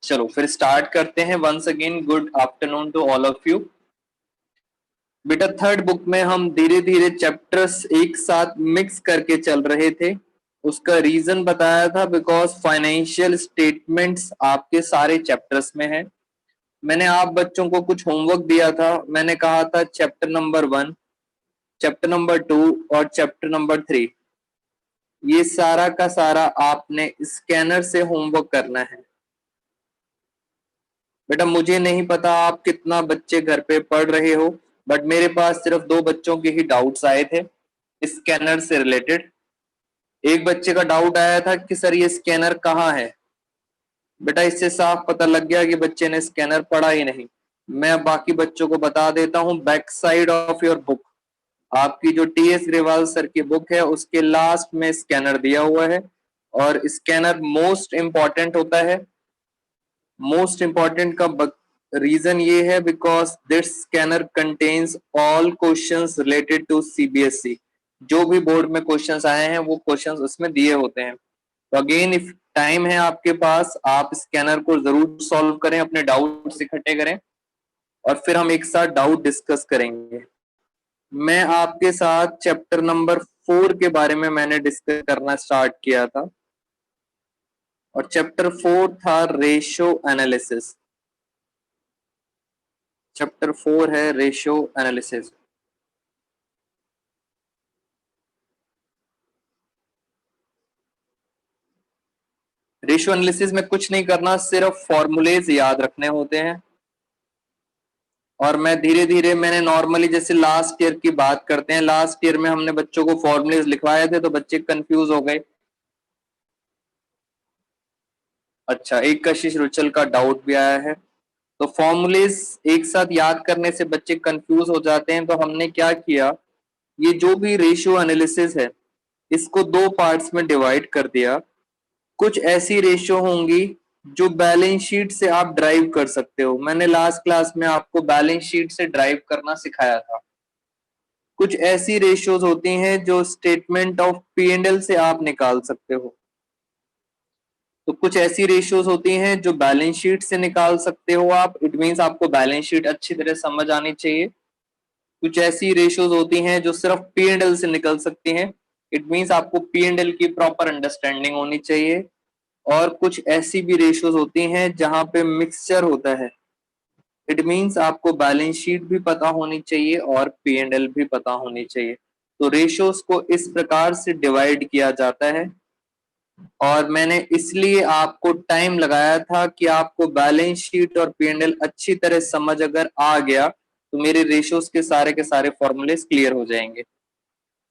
चलो फिर स्टार्ट करते हैं। Once again good afternoon to all of you. बेटा थर्ड बुक में हम धीरे धीरे चैप्टर्स एक साथ मिक्स करके चल रहे थे। उसका रीजन बताया था बिकॉज फाइनेंशियल स्टेटमेंट्स आपके सारे चैप्टर्स में है। मैंने आप बच्चों को कुछ होमवर्क दिया था। मैंने कहा था चैप्टर नंबर 1, चैप्टर नंबर 2 और चैप्टर नंबर 3 ये सारा का सारा आपने स्कैनर से होमवर्क करना है। बेटा मुझे नहीं पता आप कितना बच्चे घर पे पढ़ रहे हो, बट मेरे पास सिर्फ 2 बच्चों के ही डाउट्स आए थे स्कैनर से रिलेटेड। एक बच्चे का डाउट आया था कि सर ये स्कैनर कहाँ है। बेटा इससे साफ पता लग गया कि बच्चे ने स्कैनर पढ़ा ही नहीं। मैं बाकी बच्चों को बता देता हूँ, back side of your book आपकी जो टीएस ग्रेवाल सर की बुक है उसके लास्ट में स्कैनर दिया हुआ है। और स्कैनर मोस्ट इंपॉर्टेंट होता है। मोस्ट इंपॉर्टेंट का रीजन ये है because this scanner contains all questions related to CBSE. जो भी बोर्ड में क्वेश्चंस आए हैं वो क्वेश्चंस उसमें दिए होते हैं। तो अगेन इफ टाइम है आपके पास, आप स्कैनर को जरूर सॉल्व करें, अपने डाउट्स इकट्ठे करें और फिर हम एक साथ डाउट डिस्कस करेंगे। मैं आपके साथ चैप्टर नंबर 4 के बारे में मैंने डिस्कस करना स्टार्ट किया था और चैप्टर 4 था रेशो एनालिसिस। चैप्टर 4 है रेशो एनालिसिस। रेशो एनालिसिस में कुछ नहीं करना, सिर्फ फॉर्मूलेज याद रखने होते हैं। और मैं धीरे धीरे मैंने नॉर्मली जैसे लास्ट ईयर की बात करते हैं, लास्ट ईयर में हमने बच्चों को फॉर्मूलेज लिखवाए थे तो बच्चे कंफ्यूज हो गए। अच्छा, एक कशिश रुचल का डाउट भी आया है। तो फॉर्मूलेज एक साथ याद करने से बच्चे कंफ्यूज हो जाते हैं, तो हमने क्या किया, ये जो भी रेशियो एनालिसिस है इसको 2 पार्ट्स में डिवाइड कर दिया। कुछ ऐसी रेशियो होंगी जो बैलेंस शीट से आप ड्राइव कर सकते हो। मैंने लास्ट क्लास में आपको बैलेंस शीट से ड्राइव करना सिखाया था। कुछ ऐसी रेशियोज होती हैं जो statement of P and L से आप निकाल सकते हो। तो कुछ ऐसी रेशियोज होती हैं जो बैलेंस शीट से निकाल सकते हो आप। इट मींस आपको बैलेंस शीट अच्छी तरह समझ आनी चाहिए। कुछ ऐसी रेशियोज होती हैं जो सिर्फ पी एंड एल से निकल सकती हैं। इट मींस आपको पी एंड एल की प्रॉपर अंडरस्टैंडिंग होनी चाहिए। और कुछ ऐसी भी रेशियोज होती हैं जहां पे मिक्सचर होता है। इट मींस आपको बैलेंस शीट भी पता होनी चाहिए और पी एंड एल भी पता होनी चाहिए। तो रेशियोज को इस प्रकार से डिवाइड किया जाता है। और मैंने इसलिए आपको टाइम लगाया था कि आपको बैलेंस शीट और पी&एल अच्छी तरह समझ अगर आ गया तो मेरे रेशियोज के सारे फॉर्मूलेस क्लियर हो जाएंगे।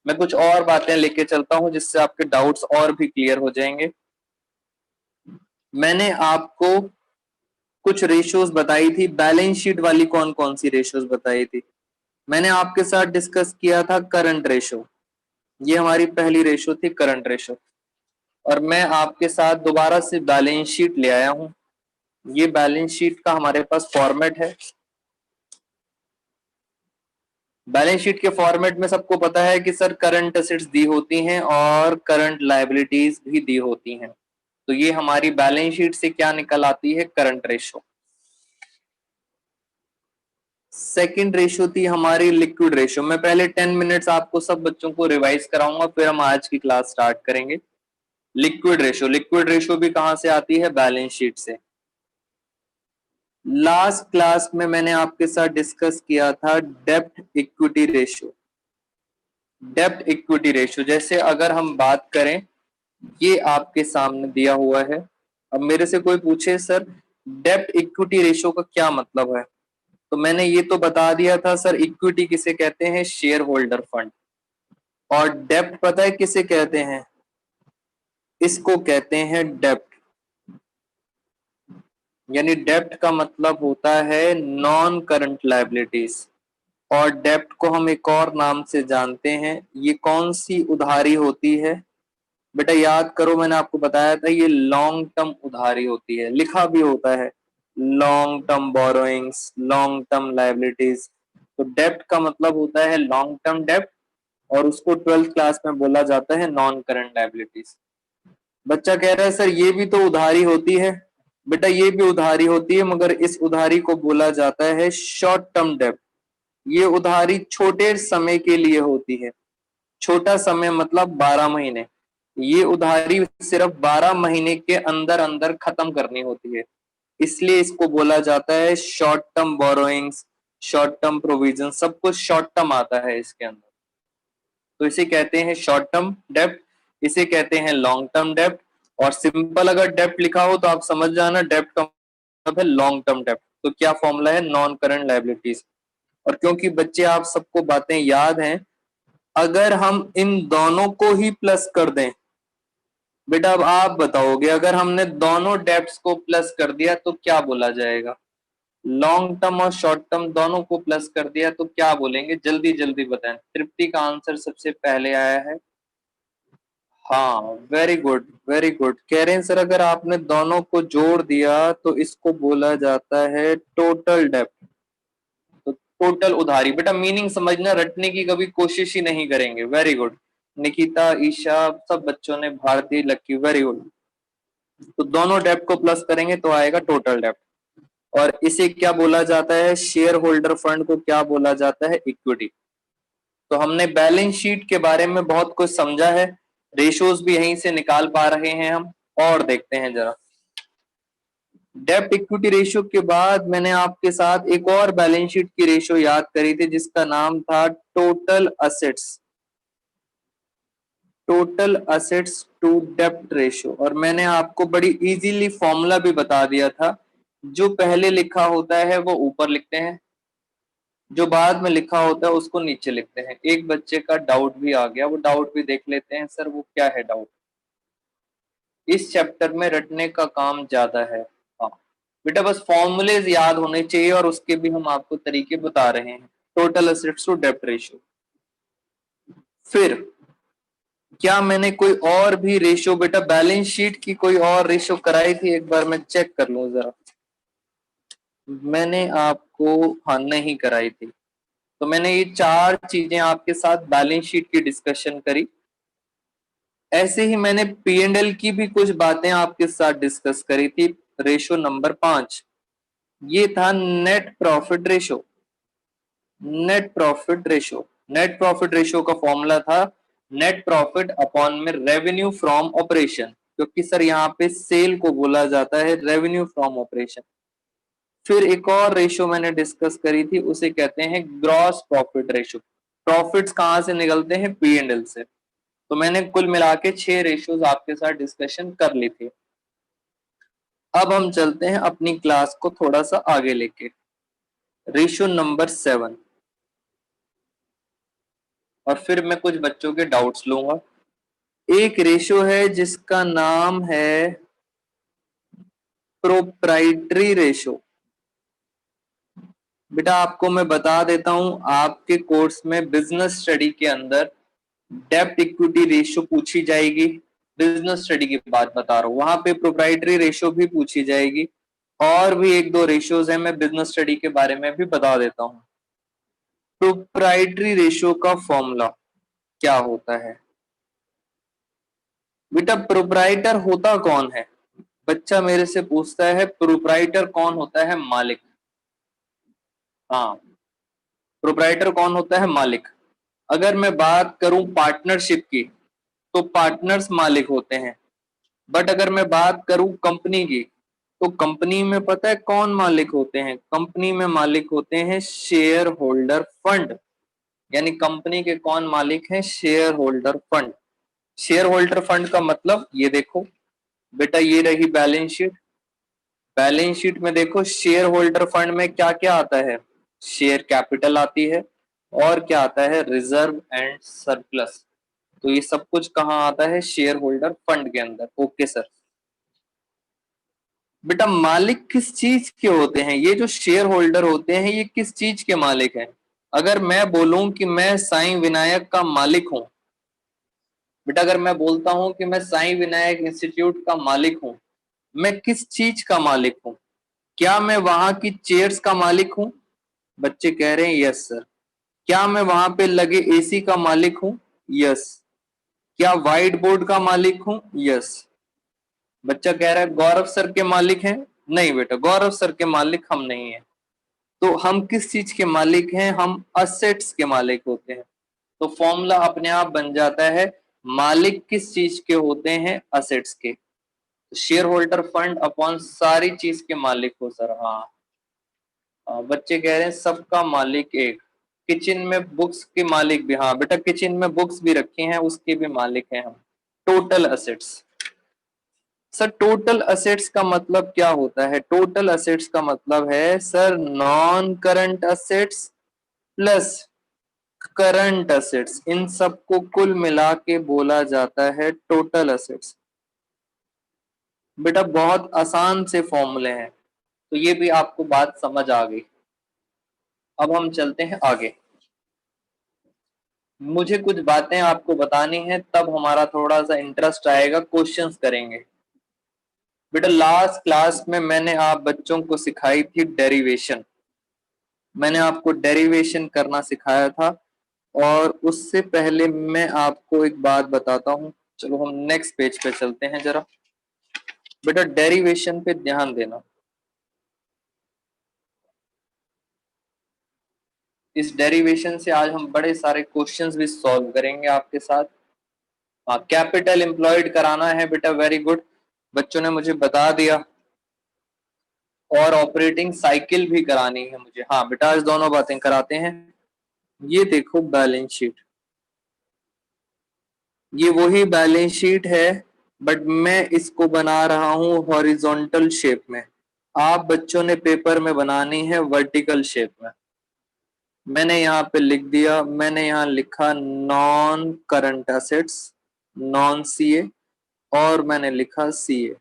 मैं कुछ और बातें लेके चलता हूं जिससे आपके डाउट्स और भी क्लियर हो जाएंगे। मैंने आपको कुछ रेशियोज बताई थी, बैलेंस शीट वाली कौन कौन सी रेशियोज बताई थी। मैंने आपके साथ डिस्कस किया था करंट रेशियो। ये हमारी पहली रेशियो थी, करंट रेशियो। और मैं आपके साथ दोबारा से बैलेंस शीट ले आया हूं। ये बैलेंस शीट का हमारे पास फॉर्मेट है। बैलेंस शीट के फॉर्मेट में सबको पता है कि सर करंट एसेट्स दी होती हैं और करंट लायबिलिटीज भी दी होती हैं। तो ये हमारी बैलेंस शीट से क्या निकल आती है, करंट रेशो। सेकंड रेशो थी हमारी लिक्विड रेशो। मैं पहले 10 मिनट्स आपको सब बच्चों को रिवाइज कराऊंगा, फिर हम आज की क्लास स्टार्ट करेंगे। लिक्विड रेशो, लिक्विड रेशो भी कहां से आती है, बैलेंस शीट से। लास्ट क्लास में मैंने आपके साथ डिस्कस किया था डेब्ट इक्विटी रेशियो। डेब्ट इक्विटी रेशियो जैसे अगर हम बात करें, ये आपके सामने दिया हुआ है। अब मेरे से कोई पूछे सर डेब्ट इक्विटी रेशियो का क्या मतलब है, तो मैंने ये तो बता दिया था सर, इक्विटी किसे कहते हैं, शेयर होल्डर फंड। और डेब्ट पता है किसे कहते हैं, इसको कहते हैं डेब्ट। यानी डेब्ट का मतलब होता है नॉन करंट लायबिलिटीज। और डेब्ट को हम एक और नाम से जानते हैं। ये कौन सी उधारी होती है बेटा, याद करो, मैंने आपको बताया था ये लॉन्ग टर्म उधारी होती है। लिखा भी होता है long term borrowings, long term liabilities. तो डेब्ट का मतलब होता है लॉन्ग टर्म डेब्ट और उसको 12th क्लास में बोला जाता है नॉन करंट लायबिलिटीज। बच्चा कह रहा है सर ये भी तो उधारी होती है। बेटा ये भी उधारी होती है, मगर इस उधारी को बोला जाता है शॉर्ट टर्म डेब्ट। ये उधारी छोटे समय के लिए होती है। छोटा समय मतलब 12 महीने। ये उधारी सिर्फ 12 महीने के अंदर अंदर खत्म करनी होती है, इसलिए इसको बोला जाता है short term borrowings, short term provision, सब कुछ शॉर्ट टर्म आता है इसके अंदर। तो इसे कहते हैं शॉर्ट टर्म डेब्ट, इसे कहते हैं लॉन्ग टर्म डेब्ट। और सिंपल अगर डेब्ट लिखा हो तो आप समझ जाना डेब्ट का मतलब है लॉन्ग टर्म डेब्ट। तो क्या फॉर्मूला है, नॉन करंट लायबिलिटीज। और क्योंकि बच्चे आप सबको बातें याद हैं, अगर हम इन दोनों को ही प्लस कर दें, बेटा अब आप बताओगे अगर हमने दोनों डेब्ट्स को प्लस कर दिया तो क्या बोला जाएगा? लॉन्ग टर्म और शॉर्ट टर्म दोनों को प्लस कर दिया तो क्या बोलेंगे? जल्दी जल्दी बताएं। तृप्ति का आंसर सबसे पहले आया है। हाँ, वेरी गुड वेरी गुड। कह रहे हैं सर अगर आपने दोनों को जोड़ दिया तो इसको बोला जाता है टोटल डेब्ट। तो टोटल उधारी। बेटा मीनिंग समझना, रटने की कभी कोशिश ही नहीं करेंगे। वेरी गुड निकिता, ईशा, सब बच्चों ने, भारती, लक्की, वेरी गुड। तो दोनों डेब्ट को प्लस करेंगे तो आएगा टोटल डेब्ट। और इसे क्या बोला जाता है? शेयर होल्डर फंड को क्या बोला जाता है? इक्विटी। तो हमने बैलेंस शीट के बारे में बहुत कुछ समझा है, रेशोज भी यहीं से निकाल पा रहे हैं हम। और देखते हैं जरा, डेब्ट इक्विटी रेशियो के बाद मैंने आपके साथ एक और बैलेंस शीट की रेशियो याद करी थी जिसका नाम था total assets, total assets to डेब्ट रेशियो। और मैंने आपको बड़ी इजीली फॉर्मूला भी बता दिया था, जो पहले लिखा होता है वो ऊपर लिखते हैं, जो बाद में लिखा होता है उसको नीचे लिखते हैं। एक बच्चे का डाउट भी आ गया, वो डाउट भी देख लेते हैं। सर वो क्या है डाउट? इस चैप्टर में रटने का काम ज्यादा है। हाँ बेटा, बस फॉर्मूलेज याद होने चाहिए और उसके भी हम आपको तरीके बता रहे हैं। टोटल एसेट्स टू डेब्ट रेशियो। फिर क्या मैंने कोई और भी रेशियो, बेटा बैलेंस शीट की कोई और रेशियो कराई थी? एक बार मैं चेक कर लूं जरा। मैंने आपको, हाँ नहीं कराई थी। तो मैंने ये चार चीजें आपके साथ बैलेंस शीट की डिस्कशन करी। ऐसे ही मैंने पी एंड एल की भी कुछ बातें आपके साथ डिस्कस करी थी। रेशो नंबर 5 ये था net profit ratio. Net profit ratio, net profit ratio का फॉर्मूला था नेट प्रॉफिट अपॉन में रेवेन्यू फ्रॉम ऑपरेशन, क्योंकि सर यहाँ पे सेल को बोला जाता है रेवेन्यू फ्रॉम ऑपरेशन। फिर एक और रेशो मैंने डिस्कस करी थी, उसे कहते हैं ग्रॉस प्रॉफिट रेशो। प्रॉफिट्स कहाँ से निकलते हैं? पी एंड एल से। तो मैंने कुल मिला के 6 रेशियोज आपके साथ डिस्कशन कर ली थी। अब हम चलते हैं अपनी क्लास को थोड़ा सा आगे लेके। रेशियो नंबर 7, और फिर मैं कुछ बच्चों के डाउट्स लूंगा। एक रेशियो है जिसका नाम है प्रोप्राइटरी रेशियो। बेटा आपको मैं बता देता हूं, आपके कोर्स में बिजनेस स्टडी के अंदर डेब्ट इक्विटी रेशियो पूछी जाएगी। बिजनेस स्टडी की बात बता रहा हूं, वहां पे प्रोप्राइटरी रेशियो भी पूछी जाएगी। और भी एक दो रेशियोज हैं, मैं बिजनेस स्टडी के बारे में भी बता देता हूं। प्रोप्राइटरी रेशियो का फॉर्मूला क्या होता है? बेटा प्रोप्राइटर होता कौन है? बच्चा मेरे से पूछता है प्रोप्राइटर कौन होता है? मालिक। हाँ, प्रोप्राइटर कौन होता है? मालिक। अगर मैं बात करूं पार्टनरशिप की तो पार्टनर्स मालिक होते हैं। बट अगर मैं बात करूं कंपनी की तो कंपनी में पता है कौन मालिक होते हैं? कंपनी में मालिक होते हैं शेयर होल्डर फंड। यानी कंपनी के कौन मालिक हैं? Share holder fund. Share holder fund का मतलब ये देखो बेटा, ये रही बैलेंस शीट। बैलेंस शीट में देखो शेयर होल्डर फंड में क्या क्या आता है? शेयर कैपिटल आती है, और क्या आता है? Reserve and surplus. तो ये सब कुछ कहाँ आता है? शेयर होल्डर फंड के अंदर। Okay sir. बेटा मालिक किस चीज के होते हैं? ये जो शेयर होल्डर होते हैं ये किस चीज के मालिक हैं? अगर मैं बोलूं कि मैं साईं विनायक का मालिक हूं, बेटा अगर मैं बोलता हूं कि मैं साईं विनायक इंस्टीट्यूट का मालिक हूं, मैं किस चीज का मालिक हूं? क्या मैं वहां की चेयर्स का मालिक हूं? बच्चे कह रहे हैं यस सर। क्या मैं वहां पे लगे एसी का मालिक हूं? यस। क्या व्हाइट बोर्ड का मालिक हूं? यस। बच्चा कह रहा है गौरव सर के मालिक हैं? नहीं बेटा, गौरव सर के मालिक हम नहीं है। तो हम किस चीज के मालिक हैं? हम असेट्स के मालिक होते हैं। तो फॉर्मूला अपने आप बन जाता है, मालिक किस चीज के होते हैं? असेट्स के। शेयर होल्डर फंड अपॉन सारी चीज के मालिक हो सर। हाँ, बच्चे कह रहे हैं सबका मालिक एक। किचन में बुक्स के मालिक भी, हाँ बेटा किचन में बुक्स भी रखी हैं, उसके भी मालिक हैं हम। Total assets. Sir total assets का मतलब क्या होता है? टोटल असेट्स का मतलब है sir non current assets plus current assets, इन सबको कुल मिला के बोला जाता है टोटल असेट्स। बेटा बहुत आसान से फॉर्मूले हैं, तो ये भी आपको बात समझ आ गई। अब हम चलते हैं आगे। मुझे कुछ बातें आपको बतानी है, तब हमारा थोड़ा सा इंटरेस्ट आएगा, क्वेश्चंस करेंगे। बेटा लास्ट क्लास में मैंने आप बच्चों को सिखाई थी डेरिवेशन। मैंने आपको डेरिवेशन करना सिखाया था। और उससे पहले मैं आपको एक बात बताता हूं। चलो हम नेक्स्ट पेज पे चलते हैं जरा। बेटा डेरिवेशन पे ध्यान देना। इस डेरिवेशन से आज हम बड़े सारे क्वेश्चंस भी सॉल्व करेंगे आपके साथ। हाँ, कैपिटल एम्प्लॉयड कराना है बेटा, वेरी गुड, बच्चों ने मुझे बता दिया। और ऑपरेटिंग साइकिल भी करानी है मुझे। हाँ बेटा आज दोनों बातें कराते हैं। ये देखो बैलेंस शीट, ये वही बैलेंस शीट है, बट मैं इसको बना रहा हूं हॉरिजॉन्टल शेप में। आप बच्चों ने पेपर में बनानी है वर्टिकल शेप में। मैंने यहाँ पे लिख दिया, मैंने यहाँ लिखा non current assets, non CA, और मैंने लिखा सीए।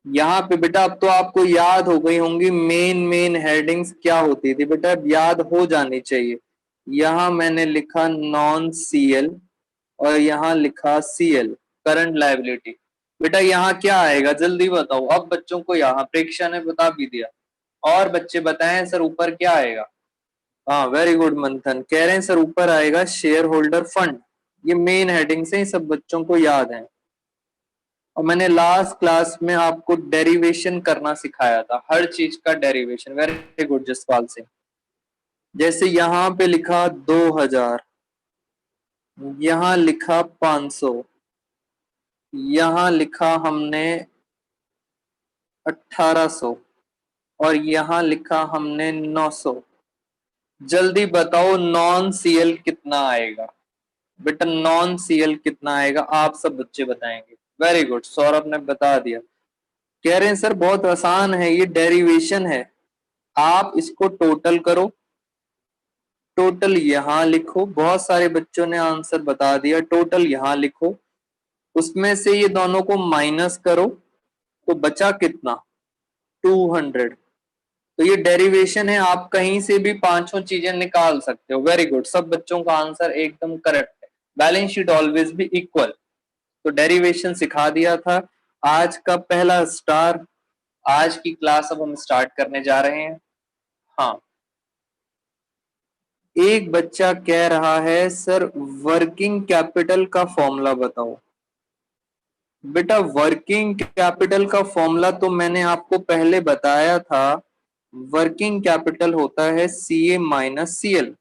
यहाँ पे बेटा अब तो आपको याद हो गई होंगी मेन मेन हेडिंग्स क्या होती थी, बेटा अब याद हो जानी चाहिए। यहाँ मैंने लिखा नॉन सीएल और यहाँ लिखा सीएल, करंट लायबिलिटी। बेटा यहाँ क्या आएगा जल्दी बताओ, अब बच्चों को यहाँ प्रेक्षा ने बता भी दिया, और बच्चे बताएं सर ऊपर क्या आएगा। हाँ वेरी गुड मंथन, कह रहे हैं सर ऊपर आएगा शेयर होल्डर फंड। ये मेन हेडिंग से सब बच्चों को याद है। और मैंने लास्ट क्लास में आपको डेरिवेशन करना सिखाया था, हर चीज का derivation. Very good Jaspal Singh. जैसे यहाँ पे लिखा 2000, यहाँ लिखा 500, यहाँ लिखा हमने 1800, और यहाँ लिखा हमने 900। जल्दी बताओ नॉन सीएल कितना आएगा? बेटा नॉन सीएल कितना आएगा आप सब बच्चे बताएंगे। वेरी गुड, सौरभ ने बता दिया। कह रहे हैं सर बहुत आसान है, ये डेरिवेशन है, आप इसको टोटल करो। टोटल यहां लिखो, बहुत सारे बच्चों ने आंसर बता दिया। टोटल यहां लिखो, उसमें से ये दोनों को माइनस करो, तो बचा कितना? 200। तो ये डेरिवेशन है, आप कहीं से भी पांचों चीजें निकाल सकते हो। वेरी गुड, सब बच्चों का आंसर एकदम करेक्ट है। बैलेंस शीट ऑलवेज भी इक्वल। तो डेरिवेशन सिखा दिया था। आज का पहला स्टार, आज की क्लास अब हम स्टार्ट करने जा रहे हैं। हाँ, एक बच्चा कह रहा है सर वर्किंग कैपिटल का फॉर्मूला बताओ। बेटा वर्किंग कैपिटल का फॉर्मूला तो मैंने आपको पहले बताया था। वर्किंग कैपिटल होता है सीए माइनस सीएल।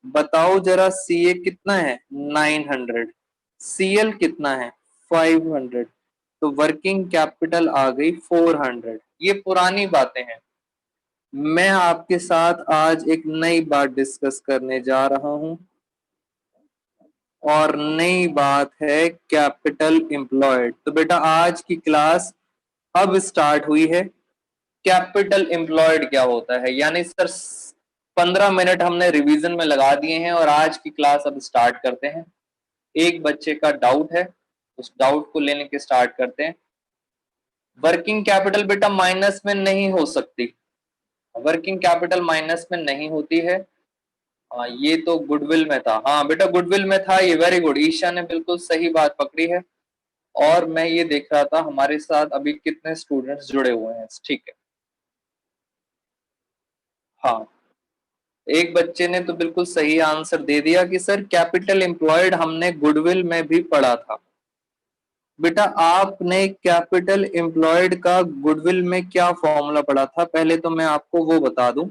बताओ जरा सीए कितना है? 900। सीएल कितना है? 500। तो वर्किंग कैपिटल आ गई 400। ये पुरानी बातें हैं। मैं आपके साथ आज एक नई बात डिस्कस करने जा रहा हूं, और नई बात है कैपिटल एम्प्लॉयड। तो बेटा आज की क्लास अब स्टार्ट हुई है। कैपिटल एम्प्लॉयड क्या होता है, यानी सर 15 मिनट हमने रिवीजन में लगा दिए हैं, और आज की क्लास अब स्टार्ट करते हैं। एक बच्चे का डाउट है, उस डाउट को लेने के स्टार्ट करते हैं। वर्किंग कैपिटल बेटा माइनस में नहीं हो सकती, वर्किंग कैपिटल माइनस में नहीं होती है। हाँ ये तो गुडविल में था, हाँ बेटा गुडविल में था ये। वेरी गुड, ईशा ने बिल्कुल सही बात पकड़ी है। और मैं ये देख रहा था हमारे साथ अभी कितने स्टूडेंट्स जुड़े हुए हैं। ठीक है, हाँ एक बच्चे ने तो बिल्कुल सही आंसर दे दिया कि सर कैपिटल एम्प्लॉयड हमने गुडविल में भी पढ़ा था। बेटा आपने कैपिटल एम्प्लॉयड का गुडविल में क्या फॉर्मूला पढ़ा था? पहले तो मैं आपको वो बता दूं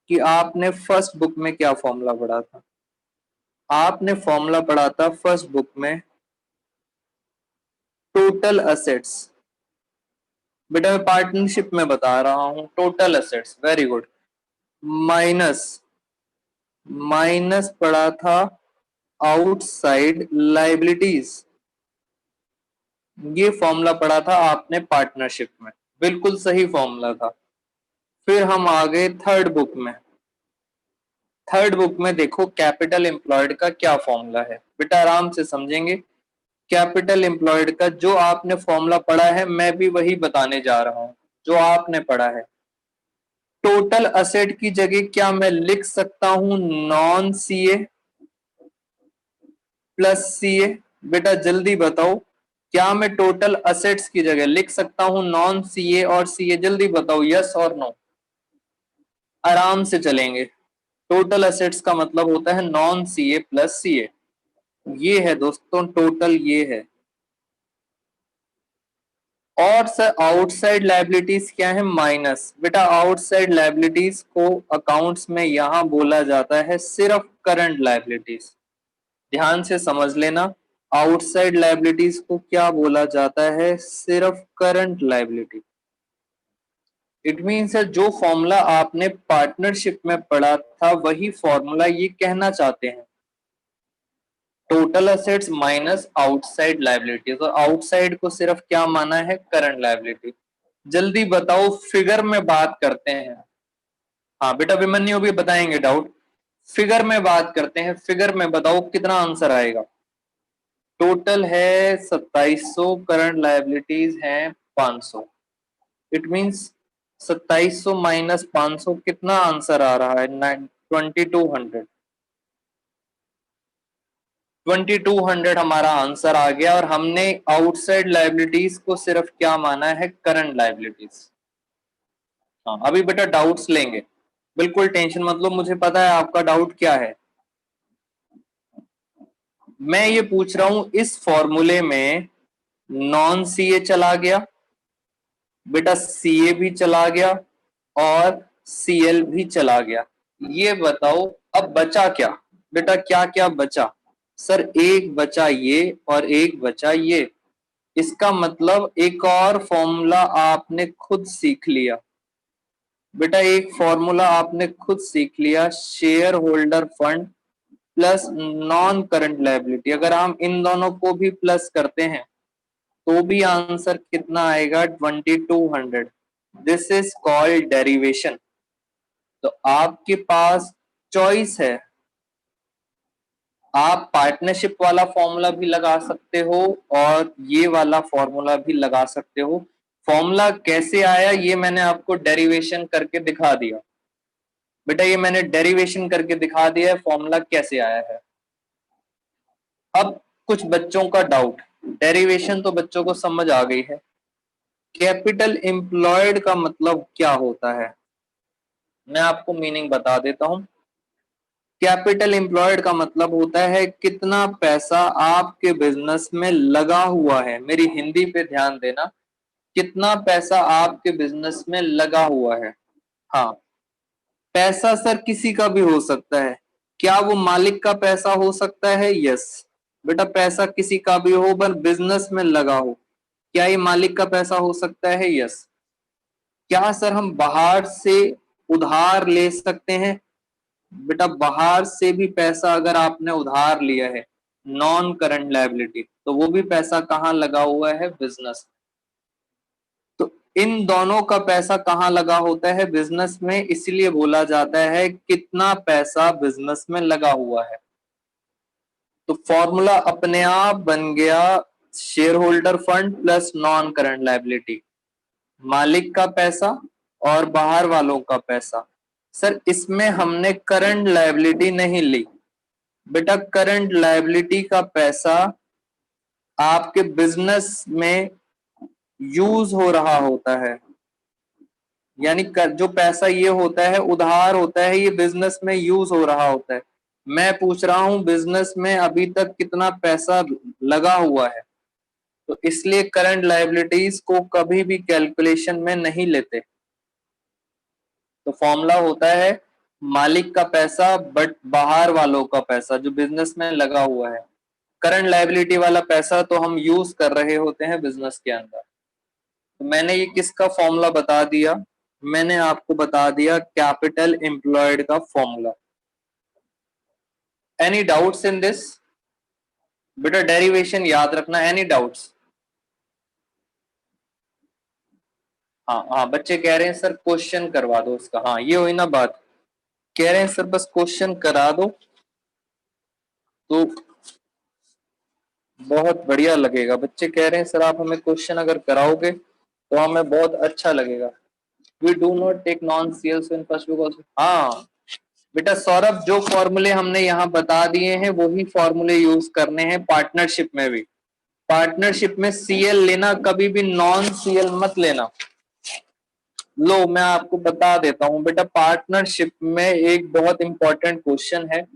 कि आपने फर्स्ट बुक में क्या फॉर्मूला पढ़ा था। आपने फॉर्मूला पढ़ा था फर्स्ट बुक में टोटल असेट्स। बेटा मैं पार्टनरशिप में बता रहा हूं, total assets, very good. Minus minus पढ़ा था आउटसाइड लाइबिलिटीज। ये फॉर्मूला पढ़ा था आपने पार्टनरशिप में, बिल्कुल सही फॉर्मूला था। फिर हम आ गए थर्ड बुक में। थर्ड बुक में देखो कैपिटल एम्प्लॉयड का क्या फॉर्मूला है। बेटा आराम से समझेंगे। कैपिटल एम्प्लॉयड का जो आपने फॉर्मूला पढ़ा है मैं भी वही बताने जा रहा हूं जो आपने पढ़ा है। टोटल असेट की जगह क्या मैं लिख सकता हूं नॉन सीए प्लस सीए? बेटा जल्दी बताओ, क्या मैं टोटल असेट्स की जगह लिख सकता हूं नॉन सीए और सीए? जल्दी बताओ, यस और नो। आराम से चलेंगे। टोटल असेट्स का मतलब होता है नॉन सीए प्लस सीए। ये है दोस्तों टोटल, ये है। और सर आउटसाइड लायबिलिटीज क्या है? माइनस। बेटा आउटसाइड लायबिलिटीज को अकाउंट्स में यहां बोला जाता है सिर्फ करंट लायबिलिटीज। ध्यान से समझ लेना, आउटसाइड लायबिलिटीज को क्या बोला जाता है? सिर्फ करंट लायबिलिटी। इट मीन्स जो फॉर्मूला आपने पार्टनरशिप में पढ़ा था वही फॉर्मूला ये कहना चाहते हैं, total assets minus outside liabilities. और आउटसाइड को सिर्फ क्या माना है? Current liability. जल्दी बताओ, फिगर में बात करते हैं। हाँ बेटा अभिमन्यु भी बताएंगे डाउट। फिगर में बात करते हैं, फिगर में बताओ कितना आंसर आएगा। टोटल है 2700, करंट लायबिलिटीज हैं 500। इट मींस 2700 माइनस 500 कितना आंसर आ रहा है? 2200। 2200 हमारा आंसर आ गया। और हमने आउटसाइड लायबिलिटीज को सिर्फ क्या माना है? Current liabilities. हाँ अभी बेटा डाउट्स लेंगे, बिल्कुल टेंशन मत लो, मुझे पता है आपका डाउट क्या है। मैं ये पूछ रहा हूं इस फॉर्मूले में नॉन सीए चला गया, बेटा सीए भी चला गया और सीएल भी चला गया। ये बताओ अब बचा क्या? बेटा क्या क्या बचा? सर एक बचा ये और एक बचा ये। इसका मतलब एक और फॉर्मूला आपने खुद सीख लिया। बेटा एक फॉर्मूला आपने खुद सीख लिया, share holder fund plus non current liability. अगर हम इन दोनों को भी प्लस करते हैं तो भी आंसर कितना आएगा? 2200। This is called derivation. तो आपके पास चॉइस है, आप पार्टनरशिप वाला फॉर्मूला भी लगा सकते हो और ये वाला फॉर्मूला भी लगा सकते हो। फॉर्मूला कैसे आया ये मैंने आपको डेरिवेशन करके दिखा दिया। बेटा ये मैंने डेरिवेशन करके दिखा दिया है फॉर्मूला कैसे आया है। अब कुछ बच्चों का डाउट, डेरिवेशन तो बच्चों को समझ आ गई है, कैपिटल एम्प्लॉयड का मतलब क्या होता है? मैं आपको मीनिंग बता देता हूं। कैपिटल एम्प्लॉयड का मतलब होता है कितना पैसा आपके बिजनेस में लगा हुआ है। मेरी हिंदी पे ध्यान देना, कितना पैसा आपके बिजनेस में लगा हुआ है। हाँ पैसा सर किसी का भी हो सकता है। क्या वो मालिक का पैसा हो सकता है? यस बेटा पैसा किसी का भी हो पर बिजनेस में लगा हो। क्या ये मालिक का पैसा हो सकता है? यस। क्या सर हम बाहर से उधार ले सकते हैं? बेटा बाहर से भी पैसा अगर आपने उधार लिया है नॉन करंट लायबिलिटी, तो वो भी पैसा कहाँ लगा हुआ है? बिजनेस। तो इन दोनों का पैसा कहाँ लगा होता है? बिजनेस में। इसलिए बोला जाता है कितना पैसा बिजनेस में लगा हुआ है। तो फॉर्मूला अपने आप बन गया share holder fund plus non current liability, मालिक का पैसा और बाहर वालों का पैसा। सर इसमें हमने करंट लायबिलिटी नहीं ली। बेटा करंट लायबिलिटी का पैसा आपके बिजनेस में यूज हो रहा होता है, यानी जो पैसा ये होता है उधार होता है, ये बिजनेस में यूज हो रहा होता है। मैं पूछ रहा हूं बिजनेस में अभी तक कितना पैसा लगा हुआ है। तो इसलिए करंट लायबिलिटीज को कभी भी कैलकुलेशन में नहीं लेते। तो फॉर्मूला होता है मालिक का पैसा बट बाहर वालों का पैसा जो बिजनेस में लगा हुआ है। करंट लायबिलिटी वाला पैसा तो हम यूज कर रहे होते हैं बिजनेस के अंदर। तो मैंने ये किसका फॉर्मूला बता दिया, मैंने आपको बता दिया कैपिटल एम्प्लॉयड का formula. Any doubts in this? बेटा डेरिवेशन याद रखना। Any doubts? हाँ हाँ, बच्चे कह रहे हैं सर क्वेश्चन करवा दो उसका। हाँ ये हुई ना बात, कह रहे हैं सर बस क्वेश्चन करा दो तो बहुत बढ़िया लगेगा। बच्चे कह रहे हैं सर आप हमें क्वेश्चन अगर कराओगे तो हमें बहुत अच्छा लगेगा। We do not take non sales in first because. हाँ बेटा सौरभ, जो फॉर्मूले हमने यहाँ बता दिए हैं वही फॉर्मूले यूज करने हैं पार्टनरशिप में भी। पार्टनरशिप में सीएल लेना, कभी भी नॉन सीएल मत लेना। लो मैं आपको बता देता हूं बेटा, पार्टनरशिप में एक बहुत इंपॉर्टेंट क्वेश्चन है,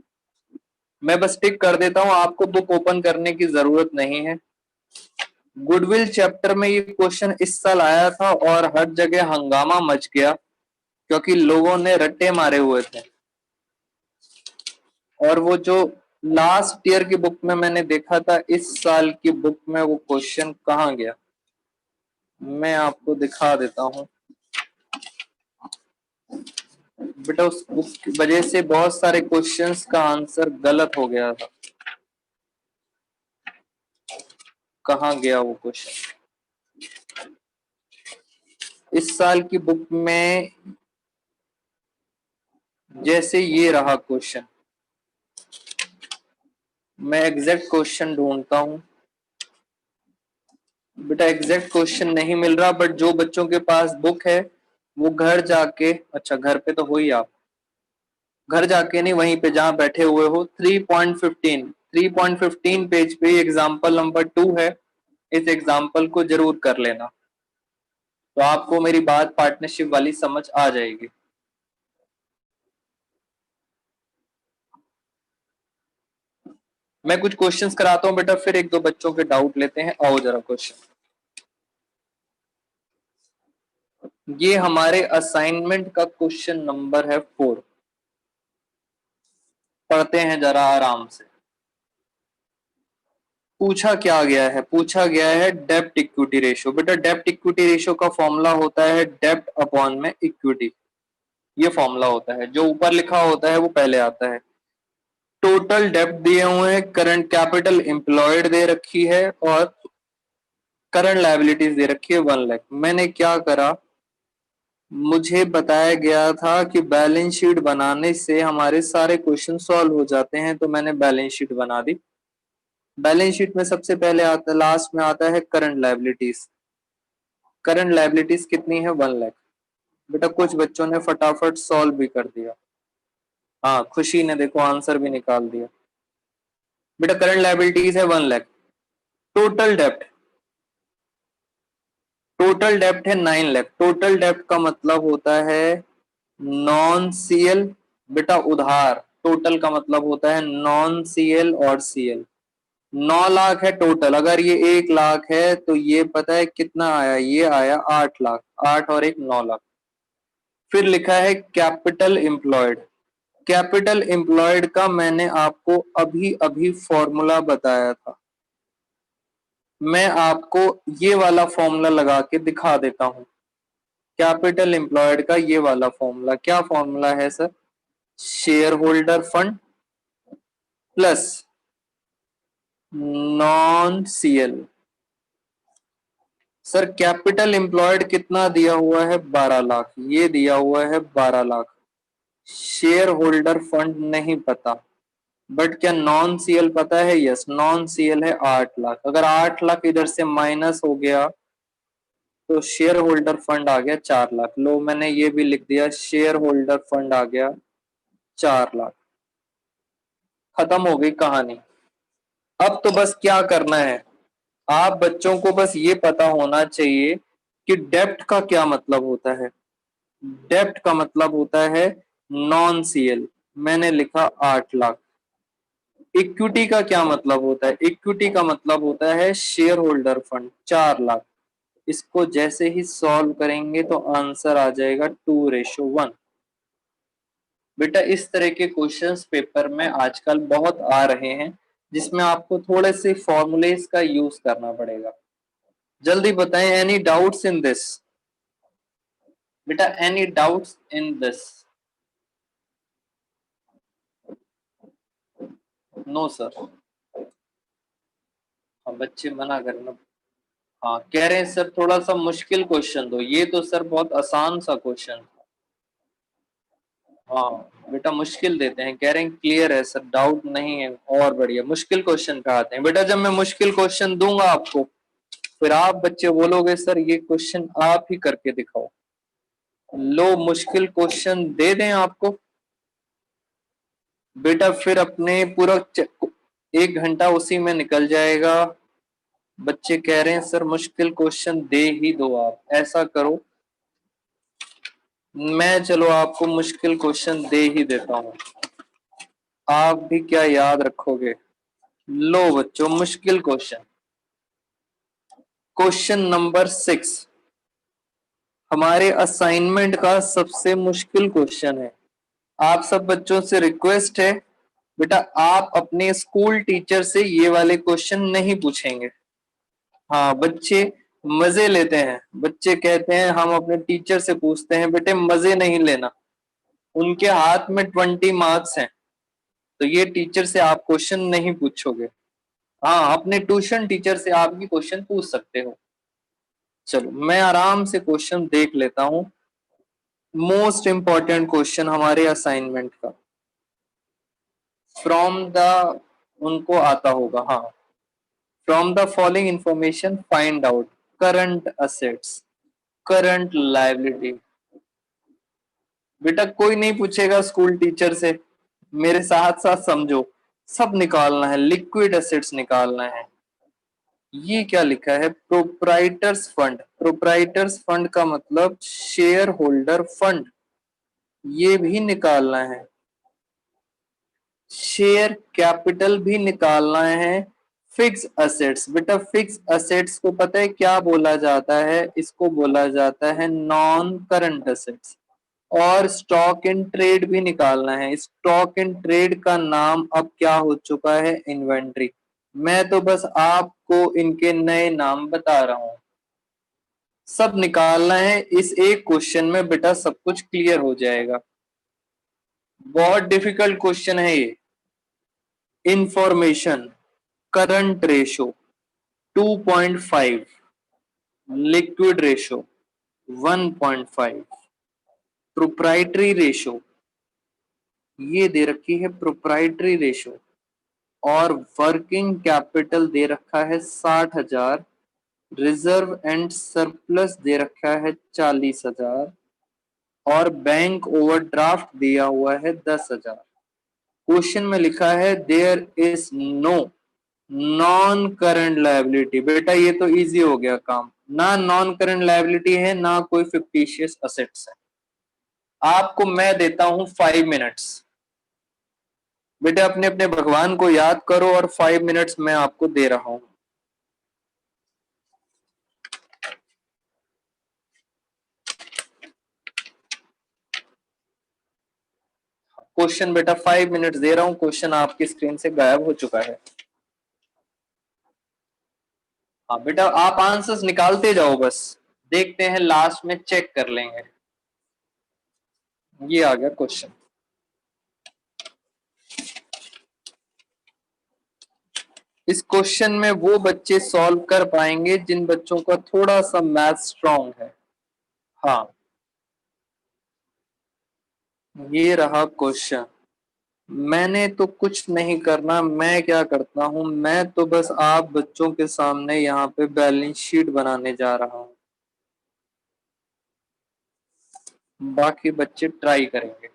मैं बस टिक कर देता हूं, आपको बुक ओपन करने की जरूरत नहीं है। गुडविल चैप्टर में ये क्वेश्चन इस साल आया था और हर जगह हंगामा मच गया क्योंकि लोगों ने रट्टे मारे हुए थे। और वो जो लास्ट ईयर की बुक में मैंने देखा था, इस साल की बुक में वो क्वेश्चन कहाँ गया, मैं आपको दिखा देता हूं। बेटा उस बुक की वजह से बहुत सारे क्वेश्चंस का आंसर गलत हो गया था। कहाँ गया वो क्वेश्चन? इस साल की बुक में जैसे ये रहा क्वेश्चन, मैं एग्जैक्ट क्वेश्चन ढूंढता हूं। बेटा एग्जैक्ट क्वेश्चन नहीं मिल रहा, बट जो बच्चों के पास बुक है वो घर जाके, अच्छा घर पे तो हो ही आप, घर जाके नहीं वहीं पे जहां बैठे हुए हो, 3.15 पेज पे एग्जाम्पल नंबर 2 है, इस एग्जाम्पल को जरूर कर लेना तो आपको मेरी बात पार्टनरशिप वाली समझ आ जाएगी। मैं कुछ क्वेश्चंस कराता हूं बेटा, फिर एक दो बच्चों के डाउट लेते हैं। आओ जरा क्वेश्चन, ये हमारे असाइनमेंट का क्वेश्चन नंबर है 4। पढ़ते हैं जरा आराम से। पूछा क्या गया है, पूछा गया है डेब्ट इक्विटी रेशियो। बेटा डेब्ट इक्विटी रेशियो का फॉर्मूला होता है डेब्ट अपॉन में इक्विटी, ये फॉर्मूला होता है। जो ऊपर लिखा होता है वो पहले आता है। टोटल डेब्ट दिए हुए हैं, करंट कैपिटल एम्प्लॉयड दे रखी है और करंट लायबिलिटीज दे रखी है 1 लाख। मैंने क्या करा, मुझे बताया गया था कि बैलेंस शीट बनाने से हमारे सारे क्वेश्चन सॉल्व हो जाते हैं, तो मैंने बैलेंस शीट बना दी। बैलेंस शीट में सबसे पहले आता, लास्ट में आता है करंट लायबिलिटीज। करंट लायबिलिटीज कितनी है, 1 लाख। बेटा कुछ बच्चों ने फटाफट सॉल्व भी कर दिया। हाँ खुशी ने देखो आंसर भी निकाल दिया। बेटा करंट लायबिलिटीज है 1 लाख। टोटल डेप्ट, टोटल डेप्ट है 9 लाख। टोटल डेप्ट का मतलब होता है नॉन सीएल, बेटा उधार। टोटल का मतलब होता है नॉन सीएल और सीएल। 9 लाख है टोटल, अगर ये 1 लाख है तो ये पता है कितना आया, ये आया 8 लाख। 8 और 1 9 लाख। फिर लिखा है कैपिटल एम्प्लॉयड। कैपिटल एम्प्लॉयड का मैंने आपको अभी अभी फॉर्मूला बताया था, मैं आपको ये वाला फॉर्मूला लगा के दिखा देता हूं। कैपिटल एम्प्लॉयड का ये वाला फॉर्मूला, क्या फॉर्मूला है sir? Share holder fund plus non CL. Sir capital employed कितना दिया हुआ है, 12 लाख, ये दिया हुआ है 12 लाख। शेयर होल्डर फंड नहीं पता, बट क्या नॉन सीएल पता है? यस, नॉन सीएल है 8 लाख। अगर 8 लाख इधर से माइनस हो गया तो शेयर होल्डर फंड आ गया 4 लाख। लो मैंने ये भी लिख दिया, शेयर होल्डर फंड आ गया 4 लाख। खत्म हो गई कहानी। अब तो बस क्या करना है, आप बच्चों को बस ये पता होना चाहिए कि डेप्ट का क्या मतलब होता है। डेप्ट का मतलब होता है नॉन सीएल। मैंने लिखा 8 लाख। इक्विटी का क्या मतलब होता है? इक्विटी का मतलब होता है शेयर होल्डर फंड, 4 लाख। इसको जैसे ही सॉल्व करेंगे तो आंसर आ जाएगा 2:1। बेटा इस तरह के क्वेश्चंस पेपर में आजकल बहुत आ रहे हैं, जिसमें आपको थोड़े से फॉर्मूलेस का यूज करना पड़ेगा। जल्दी बताएं, एनी डाउट्स इन दिस? बेटा any doubts in this? No sir. हाँ, बच्चे मना करना। हाँ, कह रहे हैं सर थोड़ा सा मुश्किल क्वेश्चन दो। ये तो सर बहुत आसान सा क्वेश्चन था। हाँ बेटा मुश्किल देते हैं, कह रहे हैं क्लियर है सर, डाउट नहीं है। और बढ़िया, मुश्किल क्वेश्चन पे आते हैं। बेटा जब मैं मुश्किल क्वेश्चन दूंगा आपको, फिर आप बच्चे बोलोगे सर ये क्वेश्चन आप ही करके दिखाओ। लो मुश्किल क्वेश्चन दे दें आपको। बेटा फिर अपने पूरा 1 घंटा उसी में निकल जाएगा। बच्चे कह रहे हैं सर मुश्किल क्वेश्चन दे ही दो आप। ऐसा करो, मैं चलो आपको मुश्किल क्वेश्चन दे ही देता हूं। आप भी क्या याद रखोगे? लो बच्चों मुश्किल क्वेश्चन, क्वेश्चन नंबर 6 हमारे असाइनमेंट का सबसे मुश्किल क्वेश्चन है। आप सब बच्चों से रिक्वेस्ट है, बेटा आप अपने स्कूल टीचर से ये वाले क्वेश्चन नहीं पूछेंगे। हाँ बच्चे मजे लेते हैं, बच्चे कहते हैं हम अपने टीचर से पूछते हैं। बेटे मजे नहीं लेना, उनके हाथ में 20 मार्क्स हैं, तो ये टीचर से आप क्वेश्चन नहीं पूछोगे। हाँ अपने ट्यूशन टीचर से आप भी क्वेश्चन पूछ सकते हो। चलो मैं आराम से क्वेश्चन देख लेता हूं। मोस्ट इंपॉर्टेंट क्वेश्चन हमारे असाइनमेंट का, फ्रॉम द, उनको आता होगा। हाँ, from the following information find out current assets, current liability. बेटा कोई नहीं पूछेगा स्कूल टीचर से, मेरे साथ साथ समझो। सब निकालना है, लिक्विड एसेट्स निकालना है। ये क्या लिखा है? Proprietors fund. प्रोप्राइटर्स फंड का मतलब शेयर होल्डर फंड, ये भी निकालना है। शेयर कैपिटल भी निकालना है। फिक्स असेट्स, बेटा फिक्स असेट्स को पता है क्या बोला जाता है? इसको बोला जाता है नॉन करंट असेट्स। और स्टॉक इन ट्रेड भी निकालना है। स्टॉक इन ट्रेड का नाम अब क्या हो चुका है? इन्वेंट्री। मैं तो बस आपको इनके नए नाम बता रहा हूं। सब निकालना है इस एक क्वेश्चन में, बेटा सब कुछ क्लियर हो जाएगा। बहुत डिफिकल्ट क्वेश्चन है ये। Information, current ratio 2.5, liquid ratio 1.5, proprietary ratio ये दे रखी है प्रोप्राइटरी रेशो, और वर्किंग कैपिटल दे रखा है 60,000, रिजर्व एंड सरप्लस दे रखा है 40,000, और बैंक ओवरड्राफ्ट दिया हुआ है 10,000। क्वेश्चन में लिखा है there is no non current liability. बेटा ये तो इजी हो गया काम, ना नॉन करंट लायबिलिटी है ना कोई फिक्टिशियस असेट्स है। आपको मैं देता हूं 5 मिनट्स। बेटे अपने अपने भगवान को याद करो, और 5 मिनट्स मैं आपको दे रहा हूं। क्वेश्चन बेटा 5 मिनट्स दे रहा हूं, क्वेश्चन आपकी स्क्रीन से गायब हो चुका है। हाँ बेटा आप आंसर्स निकालते जाओ, बस देखते हैं लास्ट में चेक कर लेंगे। ये आ गया क्वेश्चन। इस क्वेश्चन में वो बच्चे सॉल्व कर पाएंगे जिन बच्चों का थोड़ा सा मैथ स्ट्रांग है। हाँ ये रहा क्वेश्चन। मैंने तो कुछ नहीं करना, मैं क्या करता हूं, मैं तो बस आप बच्चों के सामने यहाँ पे बैलेंस शीट बनाने जा रहा हूं, बाकी बच्चे ट्राई करेंगे।